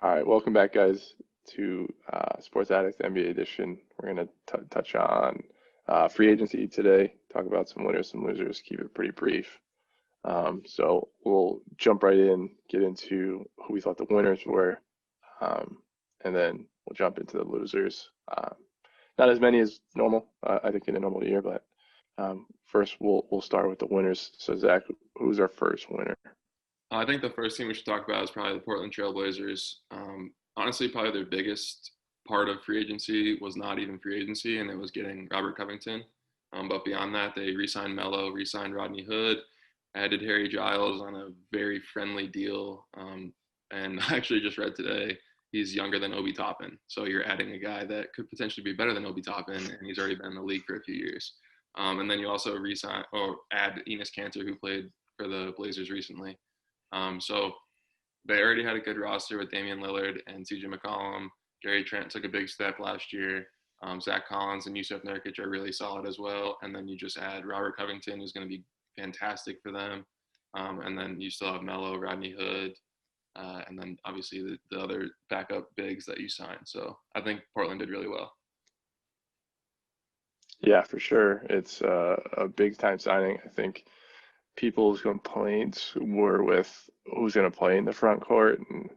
All right, welcome back, guys, to Sports Addicts NBA Edition. We're going to touch on free agency today, talk about some winners, some losers, keep it pretty brief. So we'll jump right in, get into who we thought the winners were, and then we'll jump into the losers. Not as many as normal, I think, in a normal year, but first we'll start with the winners. So Zach, who's our first winner? I think the first team we should talk about is probably the Portland Trail Blazers. Honestly, probably their biggest part of free agency was not even free agency, and it was getting Robert Covington. But beyond that, they re-signed Melo, re-signed Rodney Hood, added Harry Giles on a very friendly deal. And I actually just read today he's younger than Obi Toppin. So you're adding a guy that could potentially be better than Obi Toppin, and he's already been in the league for a few years. And then you also re-sign or add Enes Kanter, who played for the Blazers recently. So they already had a good roster with Damian Lillard and CJ McCollum. Gary Trent took a big step last year. Zach Collins and Yusuf Nurkic are really solid as well. And then you just add Robert Covington, who's going to be fantastic for them. And then you still have Melo, Rodney Hood, and then obviously the other backup bigs that you signed. So I think Portland did really well. Yeah, for sure. It's a big time signing. I think people's complaints were with who's going to play in the front court. And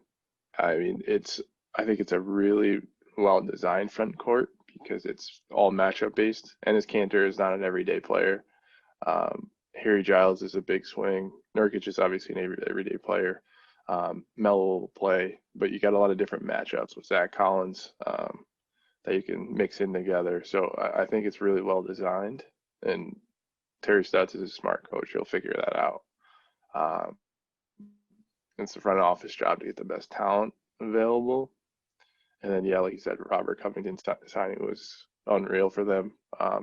I mean, I think it's a really well designed front court because it's all matchup based. And his Cantor is not an everyday player. Harry Giles is a big swing. Nurkic is obviously an everyday player. Melo will play, but you got a lot of different matchups with Zach Collins that you can mix in together. So I think it's really well designed. And Terry Stotts is a smart coach. He'll figure that out. Um, it's the front office job to get the best talent available. And then, yeah, like you said, Robert Covington signing was unreal for them.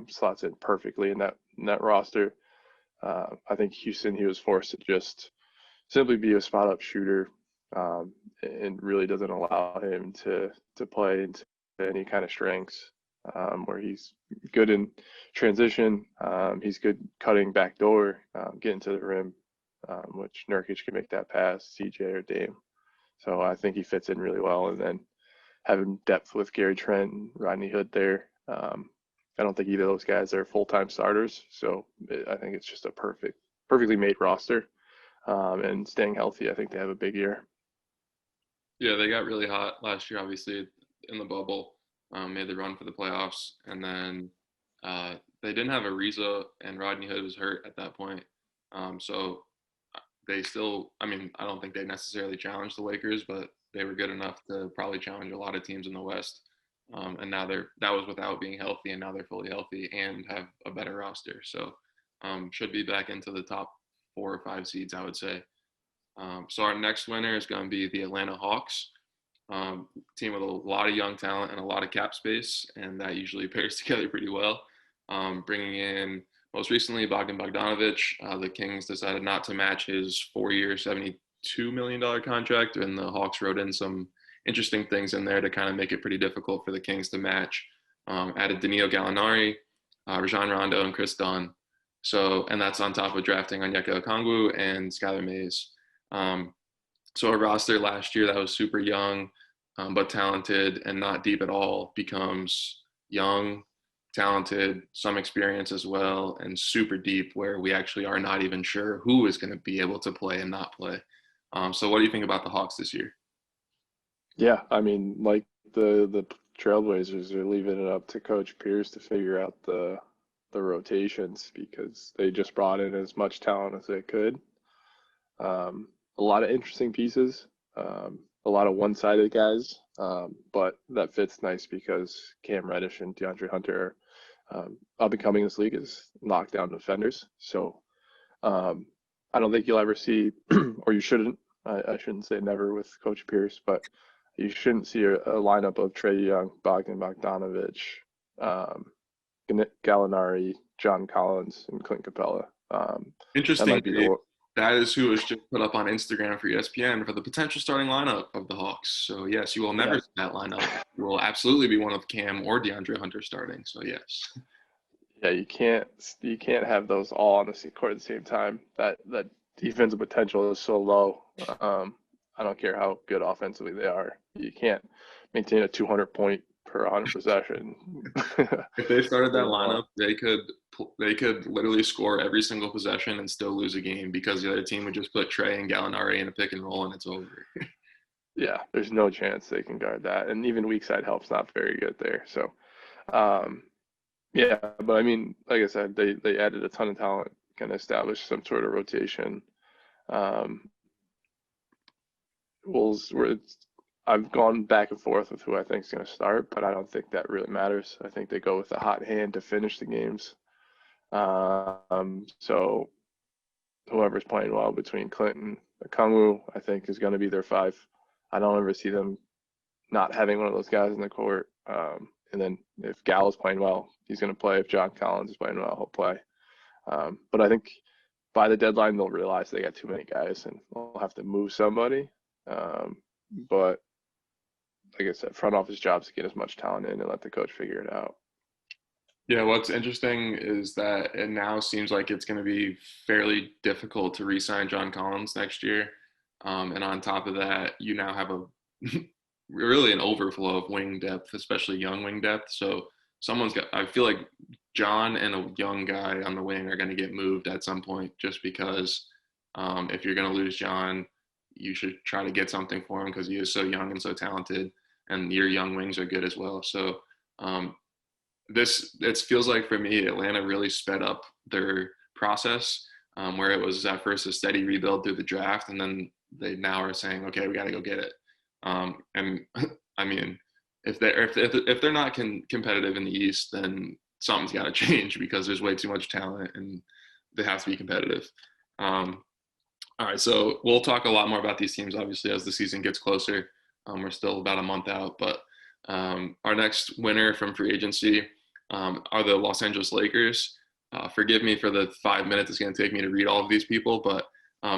Slots in perfectly in that roster. I think Houston, he was forced to just simply be a spot up shooter, and really doesn't allow him to play into any kind of strengths. Where he's good in transition. He's good cutting back door, getting to the rim, which Nurkic can make that pass, CJ or Dame. So I think he fits in really well. And then having depth with Gary Trent and Rodney Hood there, I don't think either of those guys are full-time starters. So I think it's just a perfectly made roster. And staying healthy, I think they have a big year. Yeah, they got really hot last year, obviously, in the bubble. Made the run for the playoffs, and then they didn't have Ariza, and Rodney Hood was hurt at that point. So they still, I mean, I don't think they necessarily challenged the Lakers, but they were good enough to probably challenge a lot of teams in the West. And now that was without being healthy, and now they're fully healthy and have a better roster. So should be back into the top 4 or 5 seeds, I would say. So our next winner is going to be the Atlanta Hawks. Team with a lot of young talent and a lot of cap space, and that usually pairs together pretty well. Bringing in most recently Bogdan Bogdanovic. The Kings decided not to match his 4-year, $72 million contract, and the Hawks wrote in some interesting things in there to kind of make it pretty difficult for the Kings to match. Added Danilo Gallinari, Rajon Rondo, and Chris Dunn. So, and that's on top of drafting Onyeka Okongwu and Skylar Mays. So a roster last year that was super young, but talented and not deep at all becomes young, talented, some experience as well, and super deep where we actually are not even sure who is going to be able to play and not play. So what do you think about the Hawks this year? Yeah, I mean, like the Trailblazers are leaving it up to Coach Pierce to figure out the rotations because they just brought in as much talent as they could. A lot of interesting pieces, a lot of one-sided guys, but that fits nice because Cam Reddish and DeAndre Hunter are up and coming this league as knockdown defenders. So I don't think you'll ever see, or you shouldn't, I shouldn't say never with Coach Pierce, but you shouldn't see a lineup of Trae Young, Bogdan Bogdanovic, Gallinari, John Collins, and Clint Capella. That Interesting, might be Dave. the That is who was just put up on Instagram for ESPN for the potential starting lineup of the Hawks. So yes, you will never yeah. see that lineup. You will absolutely be one of Cam or DeAndre Hunter starting. So yes. Yeah, you can't have those all on the court at the same time. That defensive potential is so low. I don't care how good offensively they are. You can't maintain a 200 point per 100 possession. If they started that Very long. lineup, they could literally score every single possession and still lose a game because the other team would just put Trey and Gallinari in a pick and roll and it's over. Yeah, there's no chance they can guard that. And even weak side help's not very good there. So, um, yeah, but I mean, like I said, they added a ton of talent, can establish some sort of rotation. Um, Wolves were I've gone back and forth with who I think is going to start, but I don't think that really matters. I think they go with a hot hand to finish the games. So whoever's playing well between Clinton, Okongwu, I think is going to be their five. I don't ever see them not having one of those guys in the court. And then if Gallo's playing well, he's going to play. If John Collins is playing well, he'll play. But I think by the deadline, they'll realize they got too many guys and they'll have to move somebody. But like I said, front office jobs to get as much talent in and let the coach figure it out. Yeah, what's interesting is that it now seems like it's going to be fairly difficult to re-sign John Collins next year. And on top of that, you now have a really an overflow of wing depth, especially young wing depth. So someone's got, I feel like John and a young guy on the wing are going to get moved at some point just because if you're going to lose John, you should try to get something for him because he is so young and so talented, and your young wings are good as well. So um, this it feels like for me, Atlanta really sped up their process where it was at first a steady rebuild through the draft, and then they now are saying, okay, we got to go get it. And I mean, if they're not competitive in the East, then something's got to change because there's way too much talent and they have to be competitive. Um, all right, so we'll talk a lot more about these teams obviously as the season gets closer. We're still about a month out, but our next winner from free agency are the Los Angeles Lakers. Forgive me for the 5 minutes it's going to take me to read all of these people, but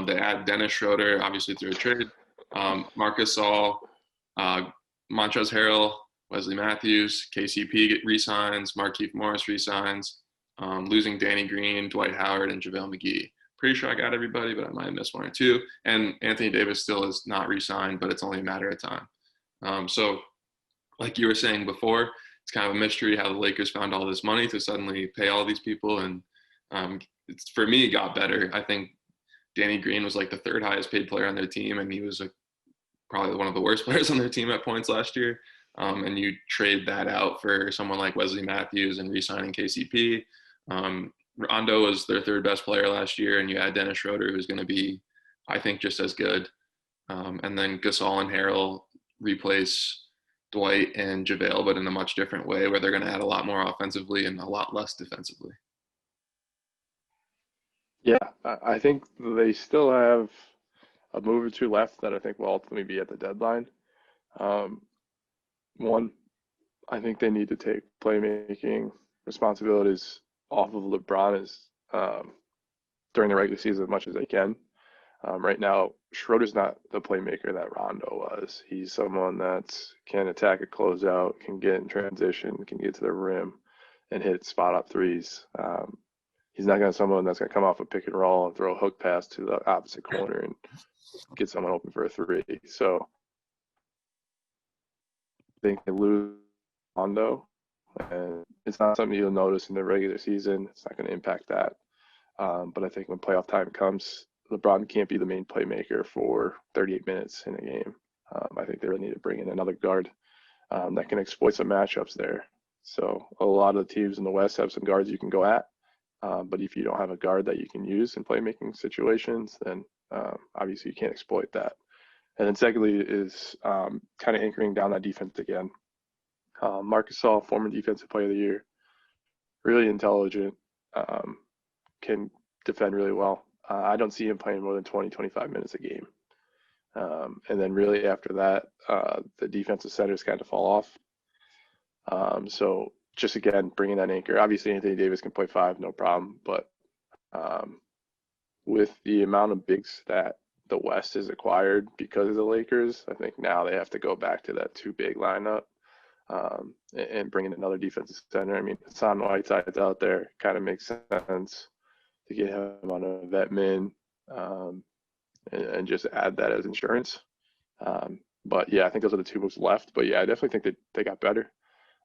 they add Dennis Schroeder, obviously through a trade, Marcus Gasol, uh, Montrezl Harrell, Wesley Matthews, KCP resigns, Markieff Morris resigns, losing Danny Green, Dwight Howard, and JaVale McGee. Pretty sure I got everybody, but I might have missed one or two. And Anthony Davis still is not re-signed, but it's only a matter of time. So, like you were saying before, it's kind of a mystery how the Lakers found all this money to suddenly pay all these people. And it's, for me, it got better. I think Danny Green was like the third highest paid player on their team, and he was probably one of the worst players on their team at points last year. And you trade that out for someone like Wesley Matthews and re-signing KCP. Rondo was their third best player last year, and you add Dennis Schroeder, who's going to be, I think, just as good. And then Gasol and Harrell replace Dwight and JaVale, but in a much different way, where they're going to add a lot more offensively and a lot less defensively. Yeah, I think they still have a move or two left that I think will ultimately be at the deadline. Um, One, I think they need to take playmaking responsibilities off of LeBron during the regular season as much as they can. Right now, Schroeder's not the playmaker that Rondo was. He's someone that can attack a closeout, can get in transition, can get to the rim, and hit spot up threes. He's not going to someone that's going to come off a pick and roll and throw a hook pass to the opposite corner and get someone open for a three. So I think they lose Rondo, and it's not something you'll notice in the regular season. It's not going to impact that. But I think when playoff time comes, LeBron can't be the main playmaker for 38 minutes in a game. I think they really need to bring in another guard that can exploit some matchups there. So a lot of the teams in the West have some guards you can go at. But if you don't have a guard that you can use in playmaking situations, then obviously you can't exploit that. And then secondly is kind of anchoring down that defense again. Marcus Gasol, former defensive player of the year, really intelligent, can defend really well. I don't see him playing more than 20, 25 minutes a game. And then really after that, the defensive centers kind of fall off. So just again, bringing that anchor. Obviously, Anthony Davis can play five, no problem. But with the amount of bigs that the West has acquired because of the Lakers, I think now they have to go back to that two big lineup and bring in another defensive center. I mean, Hassan Whiteside's out there. Kind of makes sense to get him on a vet min and just add that as insurance. But yeah, I think those are the two moves left. But yeah, I definitely think that they got better.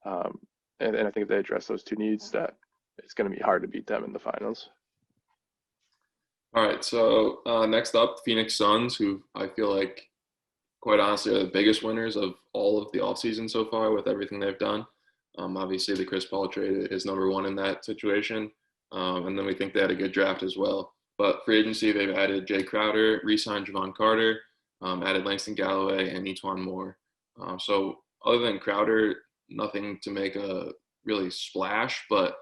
Um, and I think if they address those two needs, that it's going to be hard to beat them in the finals. All right, so next up, Phoenix Suns, who I feel like, quite honestly, are the biggest winners of all of the offseason so far with everything they've done. Obviously, the Chris Paul trade is number one in that situation. And then we think they had a good draft as well. But free agency, they've added Jay Crowder, re-signed Javon Carter, added Langston Galloway, and Etuan Moore. So other than Crowder, nothing to make a really splash, but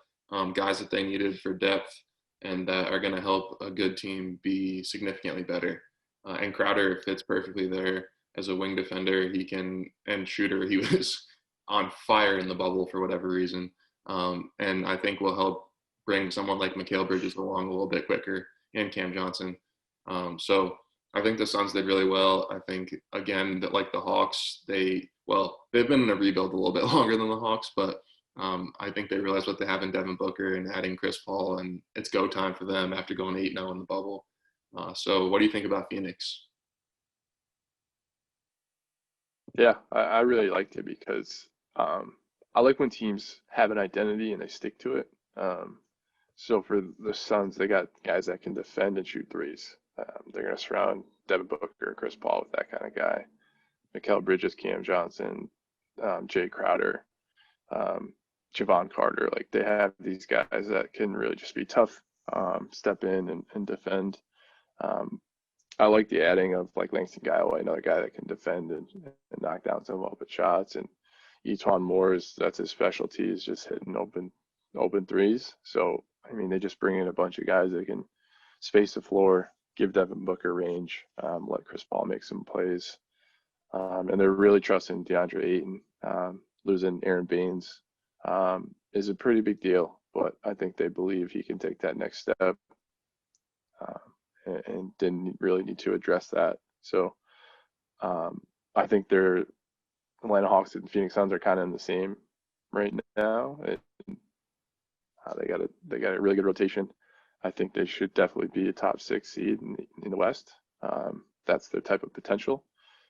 guys that they needed for depth and that are going to help a good team be significantly better. And Crowder fits perfectly there as a wing defender. He can, and shooter, he was on fire in the bubble for whatever reason. And I think will help bring someone like Mikal Bridges along a little bit quicker, and Cam Johnson. So I think the Suns did really well. I think, again, that like the Hawks, they've been in a rebuild a little bit longer than the Hawks, but I think they realized what they have in Devin Booker and adding Chris Paul, and it's go time for them after going 8-0 in the bubble. So what do you think about Phoenix? Yeah, I really liked it because I like when teams have an identity and they stick to it. So for the Suns, they got guys that can defend and shoot threes. They're going to surround Devin Booker and Chris Paul with that kind of guy. Mikal Bridges, Cam Johnson, Jay Crowder, um, Javon Carter. Like they have these guys that can really just be tough, step in and defend. Um, I like the adding of like Langston Galloway, another guy that can defend and knock down some open shots. And Etuan Moore that's his specialty, is just hitting open threes. So I mean, they just bring in a bunch of guys that can space the floor, give Devin Booker range, let Chris Paul make some plays, and they're really trusting DeAndre Ayton. Losing Aaron Baines is a pretty big deal, but I think they believe he can take that next step. And didn't really need to address that. So I think they're Atlanta Hawks and Phoenix Suns are kind of in the same right now. They got a really good rotation. I think they should definitely be a top 6 seed in the West. That's their type of potential.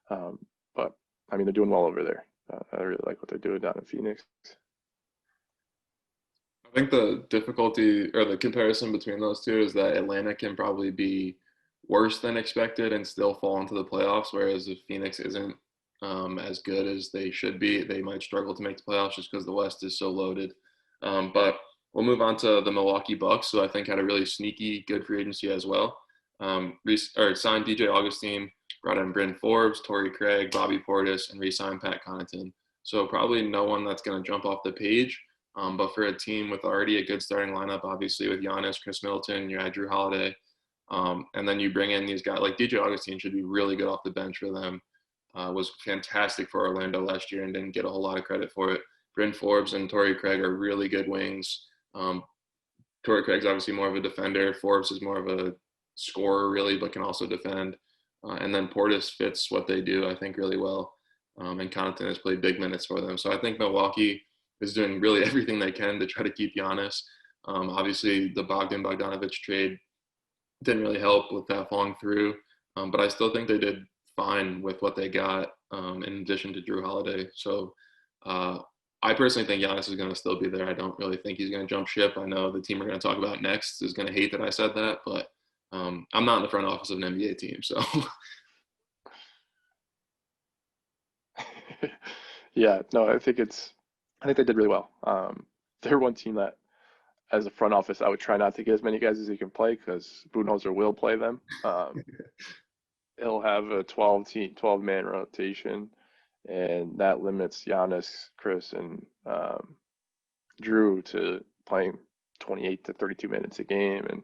But I mean, they're doing well over there. I really like what they're doing down in Phoenix. I think the difficulty or the comparison between those two is that Atlanta can probably be worse than expected and still fall into the playoffs, whereas if Phoenix isn't as good as they should be, they might struggle to make the playoffs just because the West is so loaded. But we'll move on to the Milwaukee Bucks, who I think had a really sneaky good free agency as well. Signed DJ Augustine, brought in Bryn Forbes, Torrey Craig, Bobby Portis, and re-signed Pat Connaughton. So probably no one that's going to jump off the page. But for a team with already a good starting lineup, obviously with Giannis, Chris Middleton, you had Drew Holiday, and then you bring in these guys like DJ Augustine should be really good off the bench for them. Was fantastic for Orlando last year and didn't get a whole lot of credit for it. Bryn Forbes and Torrey Craig are really good wings. Torrey Craig's obviously more of a defender. Forbes is more of a scorer, really, but can also defend. And then Portis fits what they do, I think, really well. And Connaughton has played big minutes for them. So I think Milwaukee is doing really everything they can to try to keep Giannis. Obviously, the Bogdanovich trade didn't really help with that falling through, but I still think they did fine with what they got in addition to Drew Holiday. So I personally think Giannis is going to still be there. I don't really think he's going to jump ship. I know the team we're going to talk about next is going to hate that I said that, but I'm not in the front office of an NBA team, so. Yeah, no, I think they did really well. They're one team that, as a front office, I would try not to get as many guys as he can play because Budenholzer will play them. He'll have a 12-man rotation, and that limits Giannis, Chris, and Drew to playing 28 to 32 minutes a game, and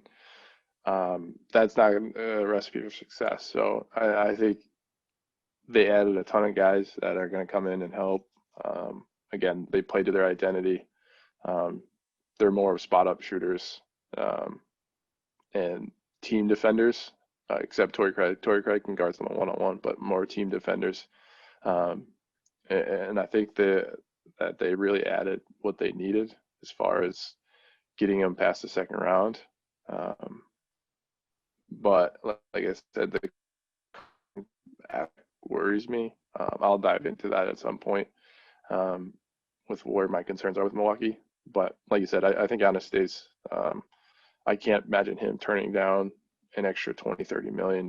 that's not a recipe for success. So I think they added a ton of guys that are going to come in and help. Again, they play to their identity. Um, they're more of spot-up shooters and team defenders, except Torrey Craig. Torrey Craig can guard someone one-on-one, but more team defenders. Um, and I think that they really added what they needed as far as getting them past the second round. But like I said, worries me. I'll dive into that at some point um, with where my concerns are with Milwaukee. But like you said, I think Giannis stays. I can't imagine him turning down an extra 20, $30 million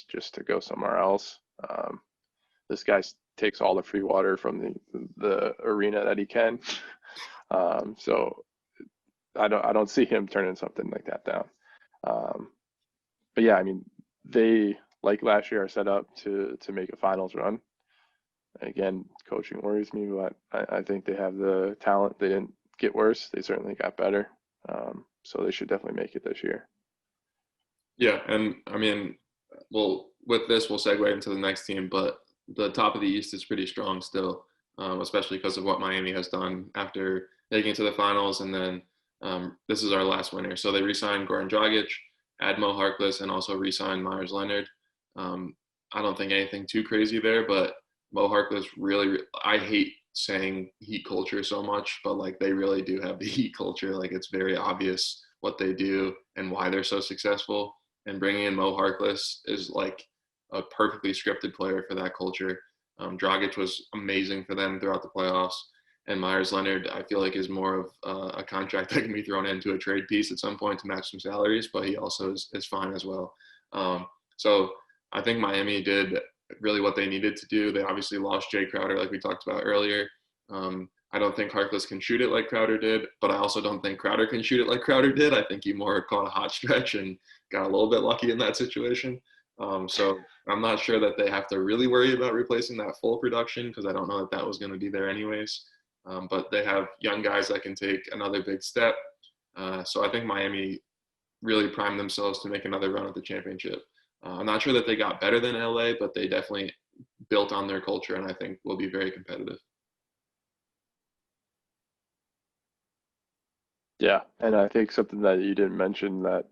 just to go somewhere else. This guy takes all the free water from the arena that he can. So I don't see him turning something like that down. Um, but yeah, I mean, they like last year are set up to make a finals run. Again, coaching worries me, but I think they have the talent. They didn't get worse. They certainly got better. So they should definitely make it this year. Yeah, and I mean, well, with this, we'll segue into the next team, but the top of the East is pretty strong still, especially because of what Miami has done after making it to the finals. And then this is our last winner. So they re-signed Goran Dragic, add Mo Harkless, and also re-signed Myers Leonard. Um, I don't think anything too crazy there, but Mo Harkless really, I hate saying Heat culture so much, but like they really do have the Heat culture. Like it's very obvious what they do and why they're so successful, and bringing in Mo Harkless is like a perfectly scripted player for that culture. Dragic was amazing for them throughout the playoffs, and Myers Leonard I feel like is more of a contract that can be thrown into a trade piece at some point to match some salaries, but he also is fine as well. So I think Miami did really what they needed to do. They obviously lost Jay Crowder, like we talked about earlier. I don't think Harkless can shoot it like Crowder did, but I also don't think Crowder can shoot it like Crowder did. I think he more caught a hot stretch and got a little bit lucky in that situation. So I'm not sure that they have to really worry about replacing that full production because I don't know that that was going to be there anyways. But they have young guys that can take another big step. So I think Miami really primed themselves to make another run at the championship. I'm not sure that they got better than LA, but they definitely built on their culture and I think will be very competitive. Yeah, and I think something that you didn't mention that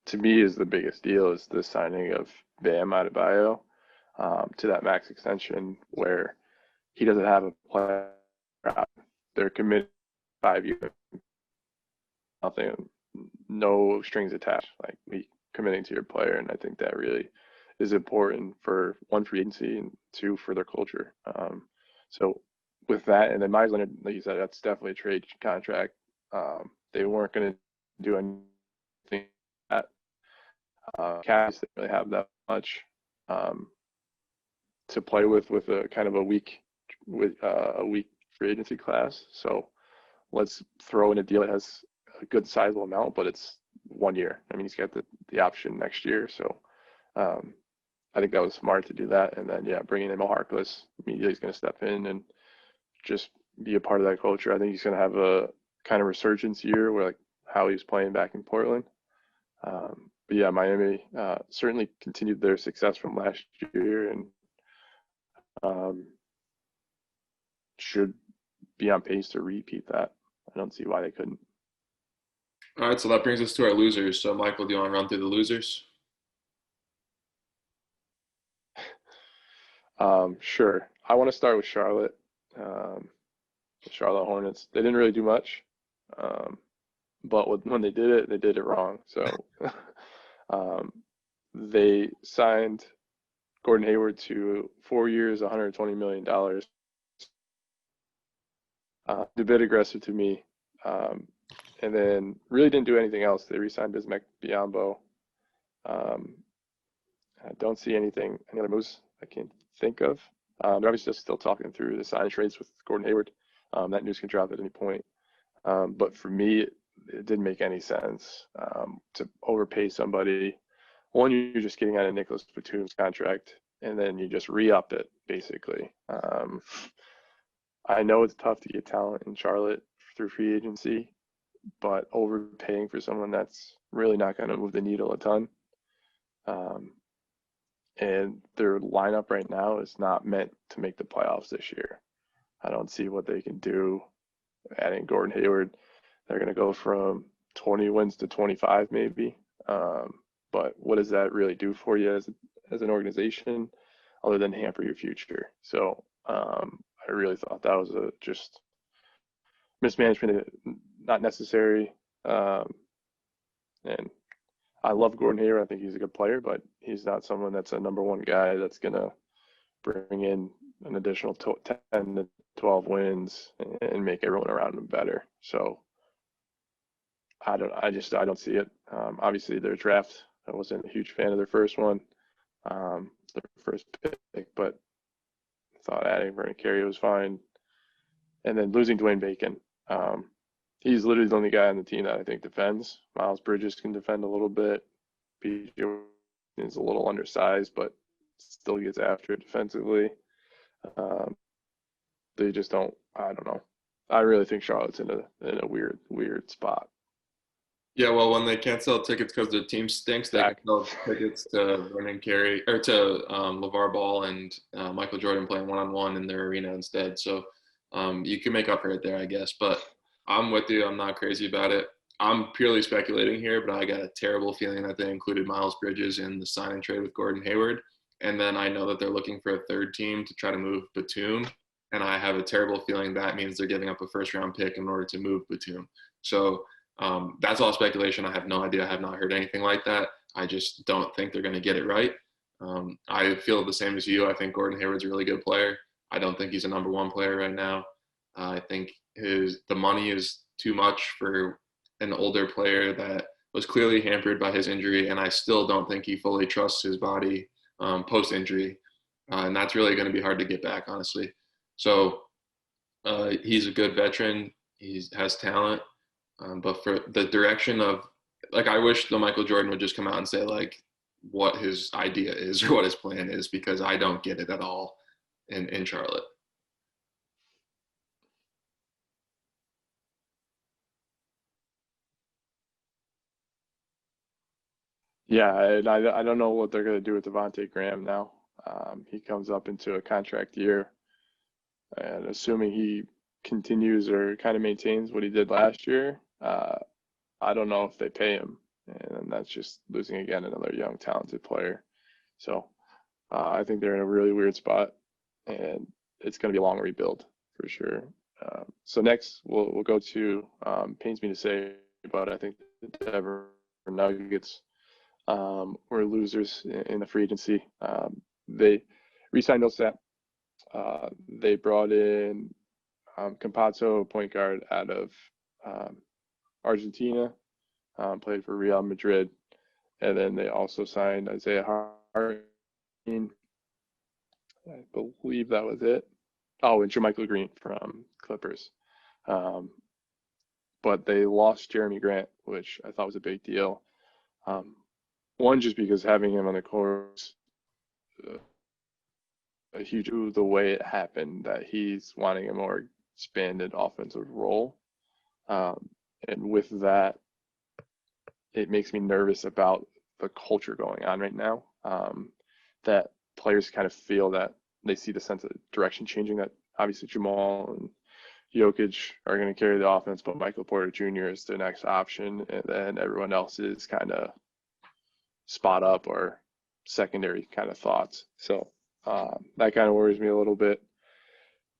to me is the biggest deal is the signing of Bam Adebayo to that max extension where he doesn't have a player option. They're committed 5 years, nothing, no strings attached. Like we committing to your player, and I think that really is important for one, free agency, and two, for their culture. So with that, and then Myers Leonard, like you said, that's definitely a trade contract. They weren't going to do anything that Cavs didn't really have that much um, to play with a kind of a weak free agency class. So let's throw in a deal that has a good sizable amount, but it's 1 year. I mean, he's got the option next year. So um, I think that was smart to do that. And then, yeah, bringing in Mo Harkless, immediately he's going to step in and just be a part of that culture. I think he's going to have a kind of resurgence year where like how he was playing back in Portland. But yeah, Miami certainly continued their success from last year and um, should be on pace to repeat that. I don't see why they couldn't. All right, so that brings us to our losers. So, Michael, do you want to run through the losers? Sure. I want to start with Charlotte. Um, the Charlotte Hornets. They didn't really do much, um, but when they did it wrong. So um, they signed Gordon Hayward to 4 years, $120 million. A bit aggressive to me. Um, and then really didn't do anything else. They re-signed Bismack Biyombo. Um, I don't see any other moves I can think of. They're obviously still talking through the sign trades with Gordon Hayward. That news can drop at any point. But for me, it didn't make any sense to overpay somebody. One, you're just getting out of Nicholas Batum's contract, and then you just re-up it, basically. I know it's tough to get talent in Charlotte through free agency, but overpaying for someone that's really not going to move the needle a ton. Um, and their lineup right now is not meant to make the playoffs this year. I don't see what they can do adding Gordon Hayward. They're going to go from 20 wins to 25 maybe. But what does that really do for you as an organization other than hamper your future? So I really thought that was a just mismanagement, not necessary. And I love Gordon Hayward. I think he's a good player, but he's not someone that's a number one guy that's going to bring in an additional 10 to 12 wins and make everyone around them better. So I don't see it. Obviously, their draft, I wasn't a huge fan of their first one, their first pick, but I thought adding Vernon Carey was fine. And then losing Dwayne Bacon. He's literally the only guy on the team that I think defends. Miles Bridges can defend a little bit. PJ is a little undersized, but still gets after it defensively. They just don't. I don't know. I really think Charlotte's in a weird spot. Yeah, well, when they can't sell tickets because their team stinks, they can sell tickets to Vernon Carey or to LeVar Ball and Michael Jordan playing one-on-one in their arena instead. So you can make up for it there, I guess. But I'm with you. I'm not crazy about it. I'm purely speculating here, but I got a terrible feeling that they included Miles Bridges in the sign and trade with Gordon Hayward. And then I know that they're looking for a third team to try to move Batum. And I have a terrible feeling that means they're giving up a first-round pick in order to move Batum. So that's all speculation. I have no idea. I have not heard anything like that. I just don't think they're going to get it right. I feel the same as you. I think Gordon Hayward's a really good player. I don't think he's a number one player right now. I think the money is too much for an older player that was clearly hampered by his injury, and I still don't think he fully trusts his body post-injury, and that's really going to be hard to get back, honestly. So he's a good veteran. He has talent. But for the direction of, like, I wish the Michael Jordan would just come out and say, like, what his idea is or what his plan is, because I don't get it at all in Charlotte. Yeah, and I don't know what they're going to do with Devontae Graham now. He comes up into a contract year, and assuming he continues or kind of maintains what he did last year, I don't know if they pay him, and that's just losing again another young, talented player. So I think they're in a really weird spot, and it's going to be a long rebuild for sure. So next, we'll go to pains me to say, but I think the Denver Nuggets were losers in the free agency. They re-signed Millsap. They brought in Campazzo, point guard out of Argentina, played for Real Madrid, and then they also signed Isaiah Harden. I believe that was it. Oh, and Jermichael Green from Clippers. But they lost Jeremy Grant, which I thought was a big deal. One, just because having him on the court, a huge the way it happened that he's wanting a more expanded offensive role. And with that, it makes me nervous about the culture going on right now. That players kind of feel that they see the sense of direction changing, that obviously Jamal and Jokic are going to carry the offense, but Michael Porter Jr. is the next option, and then everyone else is kind of spot up or secondary kind of thoughts. So that kind of worries me a little bit.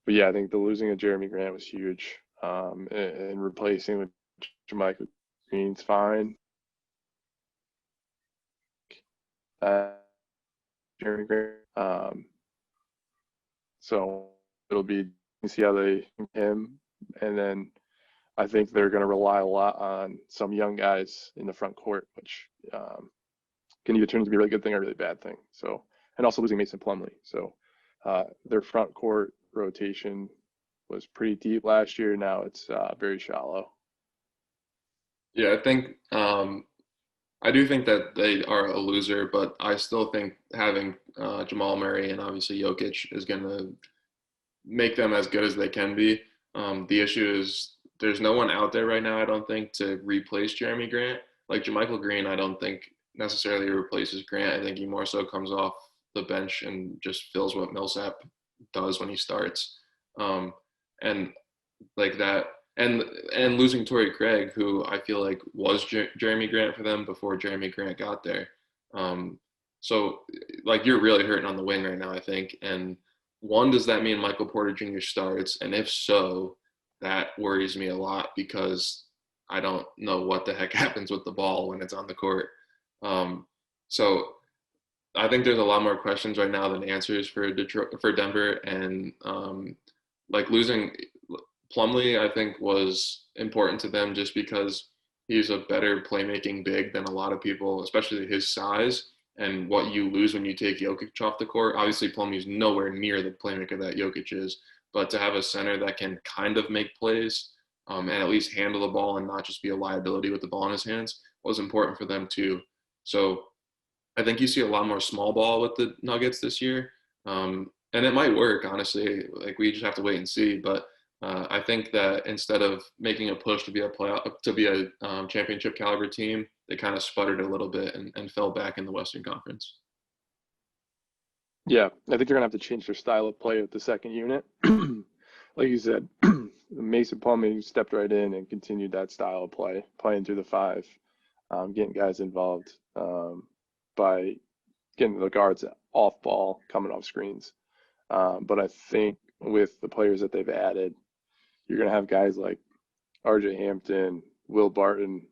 But yeah, I think the losing of Jeremy Grant was huge, and replacing with Jermichael Green's fine. Jeremy Grant. So it'll be see how they him, and then I think they're going to rely a lot on some young guys in the front court, which can either turn into be a really good thing or a really bad thing. So, and also losing Mason Plumlee. So their front court rotation was pretty deep last year. Now it's very shallow. Yeah, I think I do think that they are a loser, but I still think having Jamal Murray and obviously Jokic is going to make them as good as they can be. The issue is there's no one out there right now, I don't think, to replace Jeremy Grant. Like Jermichael Green, I don't think necessarily replaces Grant. I think he more so comes off the bench and just fills what Millsap does when he starts. And like that, and losing Torrey Craig, who I feel like was Jeremy Grant for them before Jeremy Grant got there. So like you're really hurting on the wing right now, I think. And one, does that mean Michael Porter Jr. starts? And if so, that worries me a lot because I don't know what the heck happens with the ball when it's on the court. So I think there's a lot more questions right now than answers for Denver, and like losing Plumlee, I think was important to them just because he's a better playmaking big than a lot of people, especially his size and what you lose when you take Jokic off the court. Obviously, Plumlee's nowhere near the playmaker that Jokic is, but to have a center that can kind of make plays and at least handle the ball and not just be a liability with the ball in his hands was important for them too. So I think you see a lot more small ball with the Nuggets this year, and it might work. Honestly, like we just have to wait and see. But I think that instead of making a push to be a championship caliber team, they kind of sputtered a little bit and fell back in the Western Conference. Yeah, I think they're gonna have to change their style of play with the second unit. Like you said, Mason Plumlee stepped right in and continued that style of play, playing through the five, getting guys involved by getting the guards off ball, coming off screens. But I think with the players that they've added, you're going to have guys like RJ Hampton, Will Barton,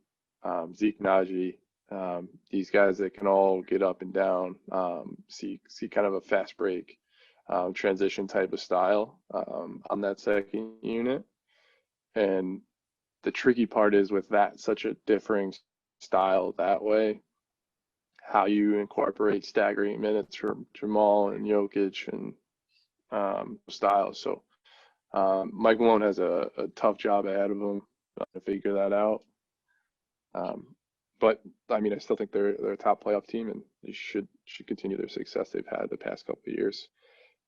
Zeke Naji, these guys that can all get up and down, see kind of a fast break, transition type of style on that second unit. And the tricky part is with that, such a differing style that way, how you incorporate staggering minutes from Jamal and Jokic and styles. So Mike Malone has a tough job ahead of him to figure that out. But I mean, I still think they're a top playoff team, and they should continue their success they've had the past couple of years.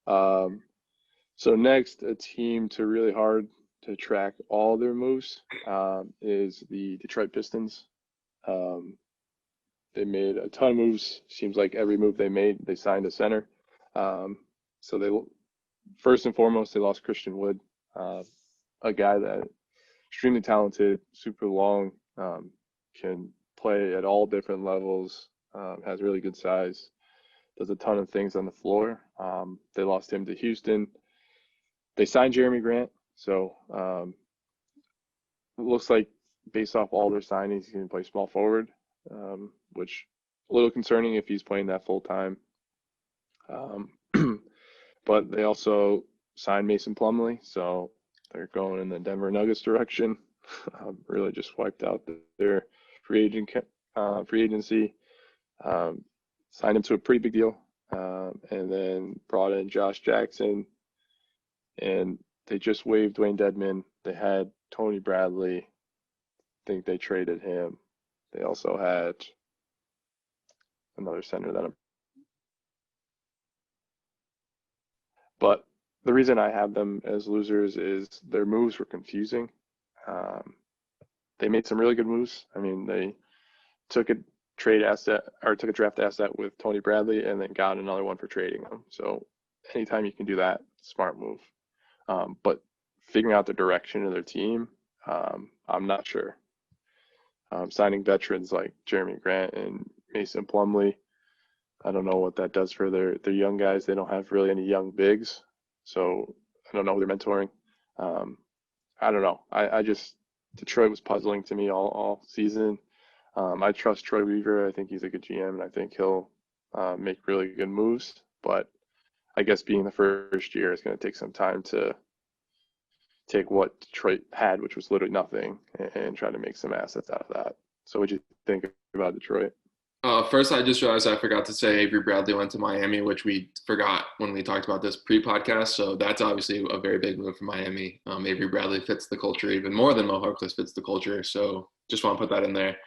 So next, a team to really hard to track all their moves is the Detroit Pistons. They made a ton of moves. Seems like every move they made, they signed a center. So they first and foremost, they lost Christian Wood, a guy that extremely talented, super long, can play at all different levels, has really good size, does a ton of things on the floor. They lost him to Houston. They signed Jeremy Grant, so it looks like based off all their signings, he's going to play small forward, which a little concerning if he's playing that full time. But they also signed Mason Plumlee, so they're going in the Denver Nuggets direction. Really just wiped out their free agency. Signed him to a pretty big deal, and then brought in Josh Jackson, and they just waived Dwayne Dedman. They had Tony Bradley. I think they traded him. They also had another center that but the reason I have them as losers is their moves were confusing. They made some really good moves. I mean, they took a draft asset with Tony Bradley and then got another one for trading him. So anytime you can do that, smart move. But figuring out the direction of their team, I'm not sure. Signing veterans like Jeremy Grant and Mason Plumlee, I don't know what that does for their young guys. They don't have really any young bigs, so I don't know who they're mentoring. I don't know. I just Detroit was puzzling to me all season. I trust Troy Weaver. I think he's a good GM, and I think he'll make really good moves. But I guess being the first year, it's going to take some time to take what Detroit had, which was literally nothing, and try to make some assets out of that. So what do you think about Detroit? First, I just realized I forgot to say Avery Bradley went to Miami, which we forgot when we talked about this pre-podcast. So that's obviously a very big move for Miami. Avery Bradley fits the culture even more than Mo Harkless fits the culture. So just want to put that in there.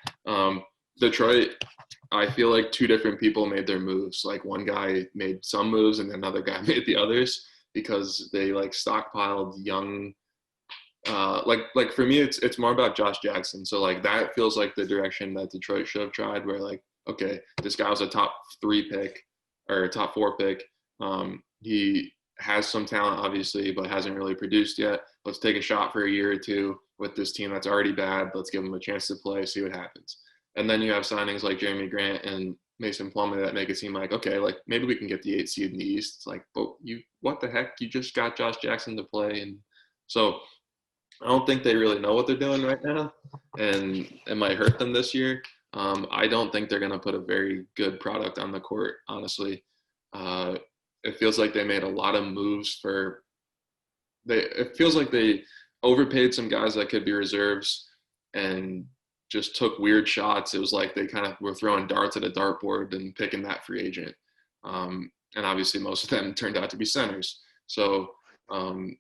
Detroit, I feel like two different people made their moves. Like one guy made some moves and another guy made the others because they like stockpiled young. Like for me, it's more about Josh Jackson. So like that feels like the direction that Detroit should have tried. Where like, okay, this guy was a top 3 pick or top 4 pick. He has some talent, obviously, but hasn't really produced yet. Let's take a shot for a year or two with this team that's already bad. Let's give him a chance to play, see what happens. And then you have signings like Jeremy Grant and Mason Plumlee that make it seem like, okay, like maybe we can get the 8 seed in the East. It's like, but what the heck? You just got Josh Jackson to play. And so I don't think they really know what they're doing right now, and it might hurt them this year. I don't think they're going to put a very good product on the court, honestly. Uh, it feels like they made a lot of moves for it feels like they overpaid some guys that could be reserves and just took weird shots. It was like they kind of were throwing darts at a dartboard and picking that free agent. And obviously, most of them turned out to be centers. So um,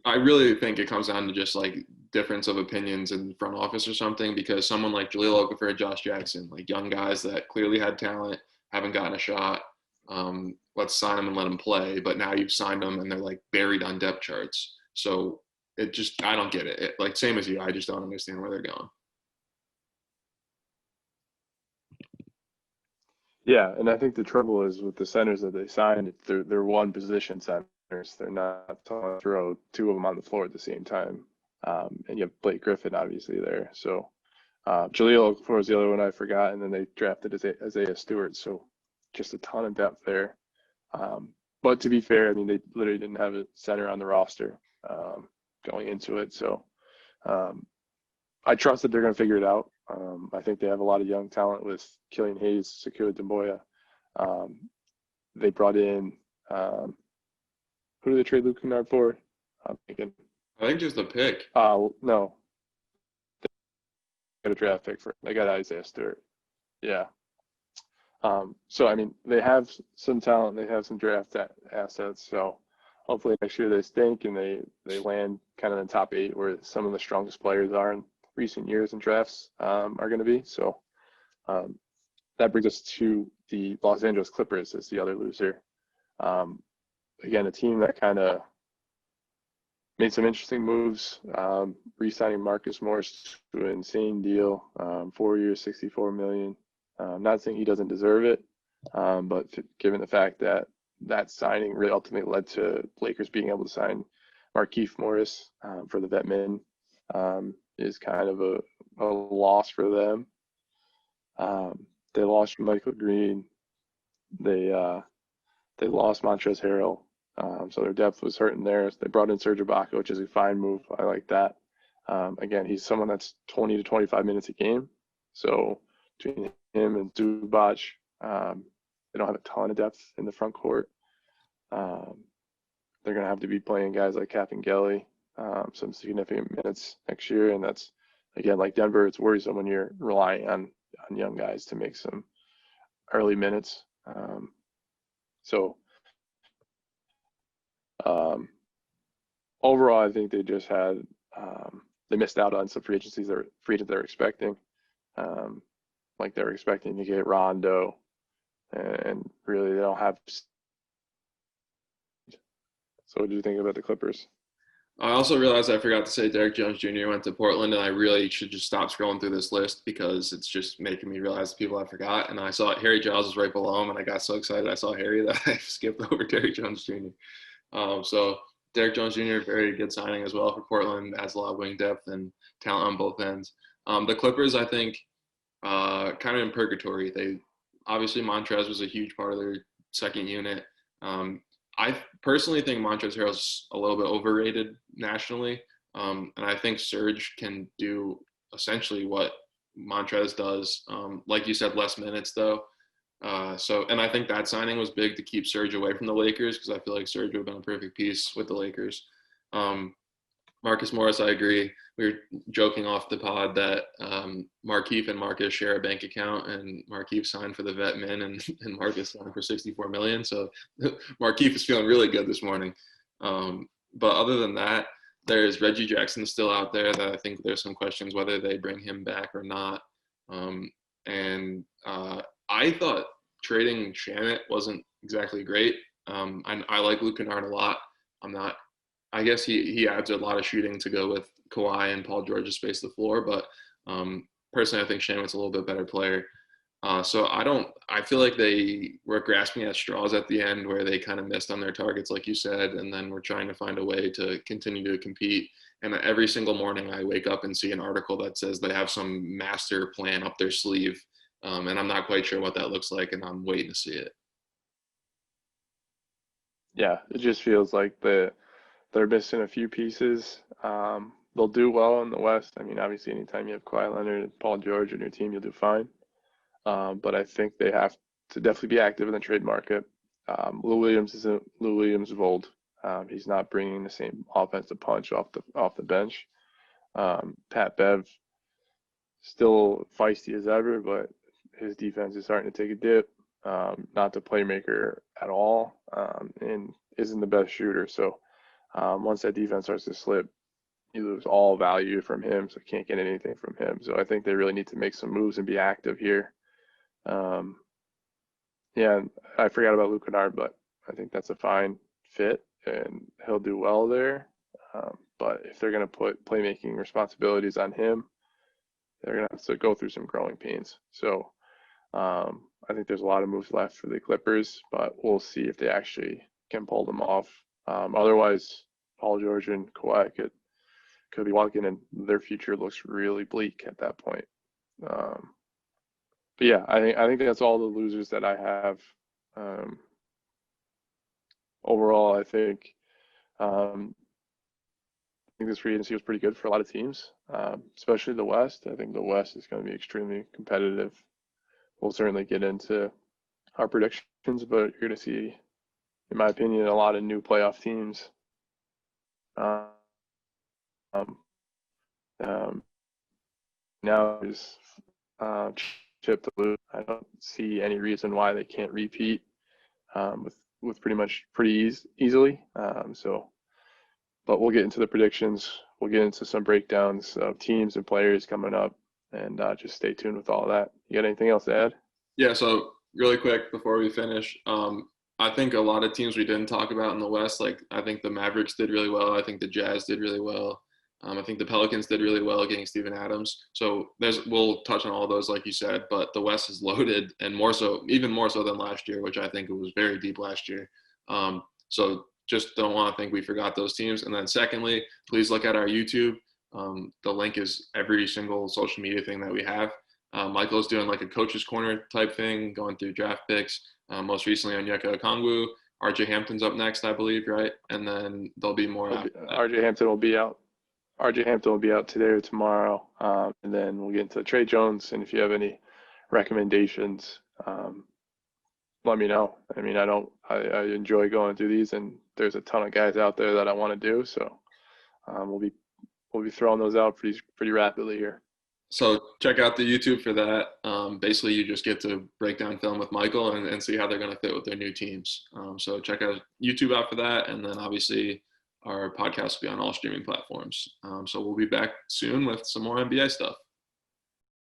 I really think it comes down to just like difference of opinions in the front office or something. Because someone like Jahlil Okafor, Josh Jackson, like young guys that clearly had talent, haven't gotten a shot. Let's sign them and let them play. But now you've signed them and they're like buried on depth charts. So it just I don't get it. Like same as you, I just don't understand where they're going. Yeah, and I think the trouble is with the centers that they signed, they're one position centers. They're not trying to throw two of them on the floor at the same time. And you have Blake Griffin obviously there. So Jahlil Okafor was the other one I forgot, and then they drafted Isaiah Stewart. So just a ton of depth there. But to be fair, I mean they literally didn't have a center on the roster going into it. So um, I trust that they're going to figure it out. I think they have a lot of young talent with Killian Hayes, Sekou Doumbouya. Um, they brought in who did they trade Luke Kennard for? I'm thinking. I think just a pick. No, they got a draft pick for. They got Isaiah Stewart. Yeah. So I mean, they have some talent. They have some draft assets. So hopefully next year they stink and they land kind of in the top 8 where some of the strongest players are in recent years in drafts are going to be. So um, that brings us to the Los Angeles Clippers as the other loser. Um, Again, a team that kind of made some interesting moves, re-signing Marcus Morris to an insane deal, 4 years, $64 million. Not saying he doesn't deserve it, but given the fact that that signing really ultimately led to Lakers being able to sign Markieff Morris for the vet min is kind of a loss for them. They lost Michael Green. They lost Montrezl Harrell. So their depth was hurting there. They brought in Serge Ibaka, which is a fine move. I like that. Again, he's someone that's 20 to 25 minutes a game. So between him and Zubac, they don't have a ton of depth in the front court. They're going to have to be playing guys like Cap and Gelly some significant minutes next year. And that's, again, like Denver, it's worrisome when you're relying on young guys to make some early minutes. So overall, I think they just had they missed out on some free agents they were expecting. Like they were expecting to get Rondo, and really they don't have. So, what do you think about the Clippers? I also realized I forgot to say Derek Jones Jr. went to Portland, and I really should just stop scrolling through this list because it's just making me realize the people I forgot. And I saw Harry Giles was right below him, and I got so excited I saw Harry that I skipped over Derek Jones Jr. So Derek Jones Jr. very good signing as well for Portland, adds a lot of wing depth and talent on both ends. The Clippers, I think, kind of in purgatory. They obviously Montrez was a huge part of their second unit. I personally think Montrezl Harrell's a little bit overrated nationally, and I think Serge can do essentially what Montrez does. Like you said, less minutes though. And I think that signing was big to keep Serge away from the Lakers because I feel like Serge would have been a perfect piece with the Lakers. Um, Marcus Morris, I agree. We were joking off the pod that Markieff and Marcus share a bank account, and Markieff signed for the vet min, and Marcus signed for $64 million. So Markieff is feeling really good this morning. But other than that, there's Reggie Jackson still out there that I think there's some questions whether they bring him back or not. And I thought trading Shamit wasn't exactly great. I like Luke Kennard a lot. I'm not I guess he adds a lot of shooting to go with Kawhi and Paul George to space the floor, but personally, I think Shamit's a little bit better player. So I feel like they were grasping at straws at the end where they kind of missed on their targets, like you said, and then we're trying to find a way to continue to compete. And every single morning I wake up and see an article that says they have some master plan up their sleeve. And I'm not quite sure what that looks like, and I'm waiting to see it. Yeah, it just feels like they're missing a few pieces. they'll do well in the West. I mean, obviously, anytime you have Kawhi Leonard and Paul George on your team, you'll do fine. But I think they have to definitely be active in the trade market. Lou Williams isn't Lou Williams of old. He's not bringing the same offensive punch off the bench. Pat Bev still feisty as ever, but his defense is starting to take a dip. Not the playmaker at all, and isn't the best shooter. So once that defense starts to slip, you lose all value from him. So can't get anything from him. So I think they really need to make some moves and be active here. Yeah, I forgot about Luke Kennard, but I think that's a fine fit, and he'll do well there. But if they're going to put playmaking responsibilities on him, they're going to have to go through some growing pains. So I think there's a lot of moves left for the Clippers, but we'll see if they actually can pull them off. Otherwise, Paul George and Kawhi could be walking, and their future looks really bleak at that point. But yeah, I think that's all the losers that I have. Overall, I think this free agency was pretty good for a lot of teams, especially the West. I think the West is going to be extremely competitive. We'll certainly get into our predictions, but you're going to see, in my opinion, a lot of new playoff teams. Um, Now is Chip to lose. I don't see any reason why they can't repeat with pretty easily. But we'll get into the predictions. We'll get into some breakdowns of teams and players coming up, and just stay tuned with all that. You got anything else to add? Yeah, so really quick before we finish, I think a lot of teams we didn't talk about in the West, like I think the Mavericks did really well. I think the Jazz did really well. I think the Pelicans did really well getting Steven Adams. So we'll touch on all of those, like you said, but the West is loaded, and even more so than last year, which I think it was very deep last year. So just don't want to think we forgot those teams. And then secondly, please look at our YouTube. The link is every single social media thing that we have. Michael's doing like a coach's corner type thing, going through draft picks. Most recently on Onyeka Okongwu. RJ Hampton's up next, I believe, right? And then there'll be more after that. RJ Hampton will be out. RJ Hampton will be out today or tomorrow, and then we'll get into Trey Jones. And if you have any recommendations, let me know. I mean, I enjoy going through these, and there's a ton of guys out there that I want to do. So we'll be throwing those out pretty rapidly here. So check out the YouTube for that. Basically, you just get to break down film with Michael and see how they're going to fit with their new teams. So check out YouTube out for that, and then obviously our podcast will be on all streaming platforms. So we'll be back soon with some more NBA stuff.